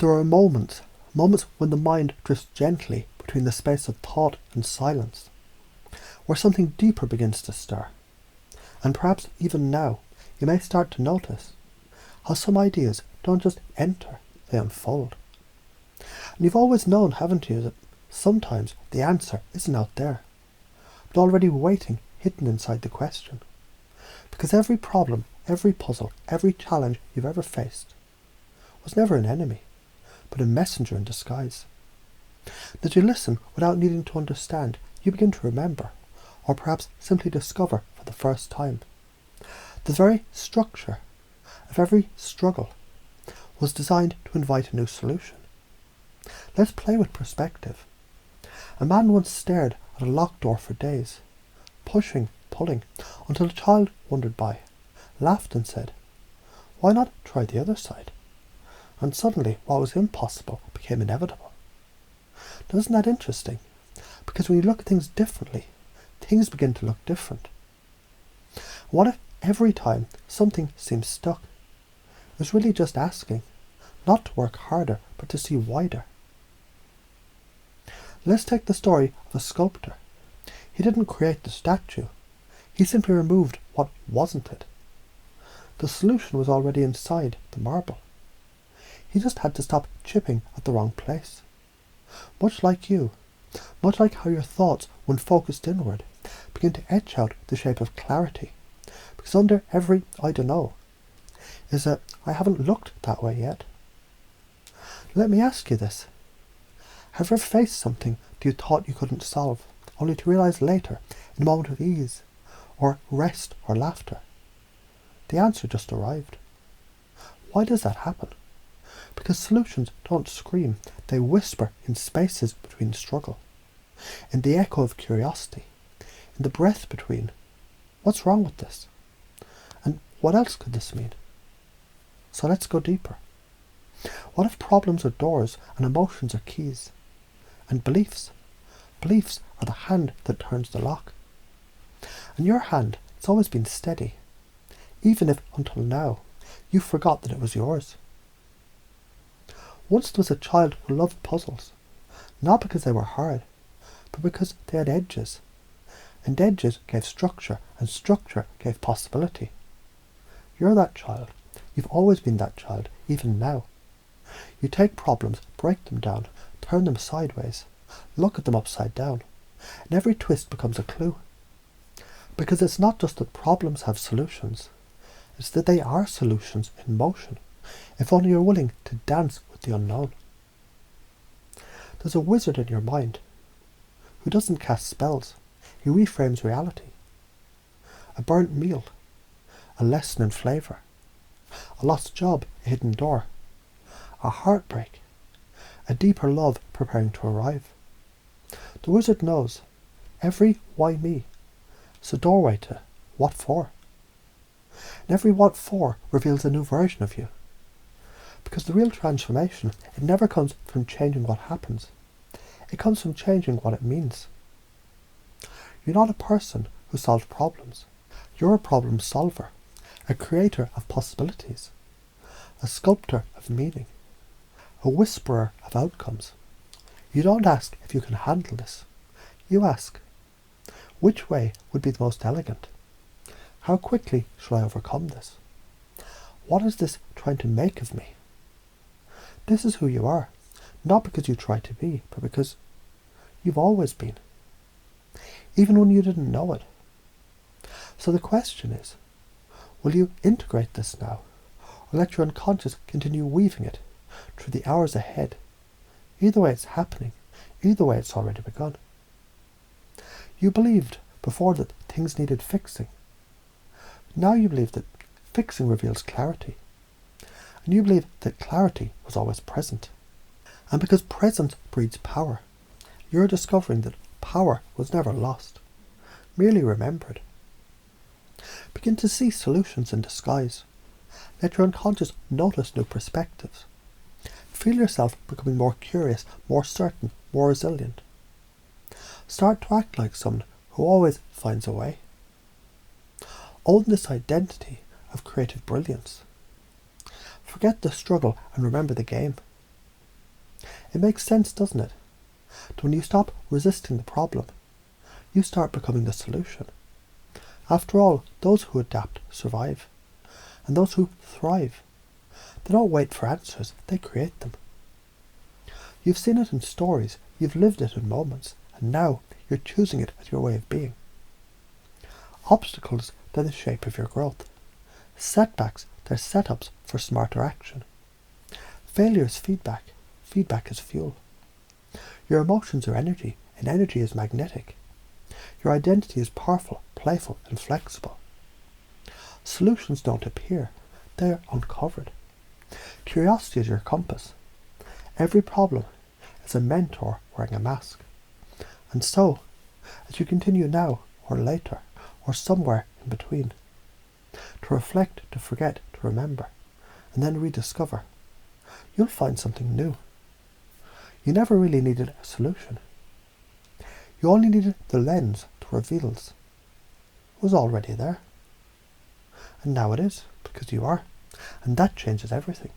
There are moments when the mind drifts gently between the space of thought and silence, where something deeper begins to stir. And perhaps even now, you may start to notice how some ideas don't just enter, they unfold. And you've always known, haven't you, that sometimes the answer isn't out there, but already waiting, hidden inside the question. Because every problem, every puzzle, every challenge you've ever faced was never an enemy, but a messenger in disguise. As you listen without needing to understand, you begin to remember, or perhaps simply discover for the first time. The very structure of every struggle was designed to invite a new solution. Let's play with perspective. A man once stared at a locked door for days, pushing, pulling, until a child wandered by, laughed and said, "Why not try the other side?" And suddenly what was impossible became inevitable. Now, isn't that interesting? Because when you look at things differently, things begin to look different. What if every time something seems stuck, it was really just asking, not to work harder, but to see wider? Let's take the story of a sculptor. He didn't create the statue. He simply removed what wasn't it. The solution was already inside the marble. He just had to stop chipping at the wrong place. Much like you, much like how your thoughts, when focused inward, begin to etch out the shape of clarity. Because under every "I don't know" is a "I haven't looked that way yet." Let me ask you this. Have you ever faced something that you thought you couldn't solve, only to realise later, in a moment of ease, or rest or laughter, the answer just arrived? Why does that happen? Because solutions don't scream, they whisper in spaces between struggle, in the echo of curiosity, in the breath between, "What's wrong with this? And what else could this mean?" So let's go deeper. What if problems are doors and emotions are keys? And beliefs are the hand that turns the lock. And your hand, it's always been steady, even if until now you forgot that it was yours. Once there was a child who loved puzzles, not because they were hard, but because they had edges. And edges gave structure, and structure gave possibility. You're that child. You've always been that child, even now. You take problems, break them down, turn them sideways, look at them upside down, and every twist becomes a clue. Because it's not just that problems have solutions, it's that they are solutions in motion, if only you're willing to dance with the unknown. There's a wizard in your mind who doesn't cast spells, he reframes reality. A burnt meal, a lesson in flavour, a lost job, a hidden door, a heartbreak, a deeper love preparing to arrive. The wizard knows every "why me" is a doorway to "what for?" And every "what for" reveals a new version of you. Because the real transformation, it never comes from changing what happens. It comes from changing what it means. You're not a person who solves problems. You're a problem solver, a creator of possibilities, a sculptor of meaning, a whisperer of outcomes. You don't ask if you can handle this. You ask, which way would be the most elegant? How quickly shall I overcome this? What is this trying to make of me? This is who you are, not because you try to be, but because you've always been, even when you didn't know it. So the question is, will you integrate this now, or let your unconscious continue weaving it through the hours ahead? Either way it's happening, either way it's already begun. You believed before that things needed fixing. Now you believe that fixing reveals clarity. And you believe that clarity was always present. And because presence breeds power, you're discovering that power was never lost, merely remembered. Begin to see solutions in disguise. Let your unconscious notice new perspectives. Feel yourself becoming more curious, more certain, more resilient. Start to act like someone who always finds a way. Own this identity of creative brilliance. Forget the struggle and remember the game. It makes sense, doesn't it? That when you stop resisting the problem, you start becoming the solution. After all, those who adapt survive, and those who thrive, they don't wait for answers, they create them. You've seen it in stories, you've lived it in moments, and now you're choosing it as your way of being. Obstacles, they're the shape of your growth. Setbacks, they're setups for smarter action. Failure is feedback. Feedback is fuel. Your emotions are energy, and energy is magnetic. Your identity is powerful, playful, and flexible. Solutions don't appear, they are uncovered. Curiosity is your compass. Every problem is a mentor wearing a mask. And so, as you continue now, or later, or somewhere in between, to reflect, to forget, to remember, and then rediscover, you'll find something new. You never really needed a solution. You only needed the lens to reveal it. It was already there. And now it is, because you are. And that changes everything.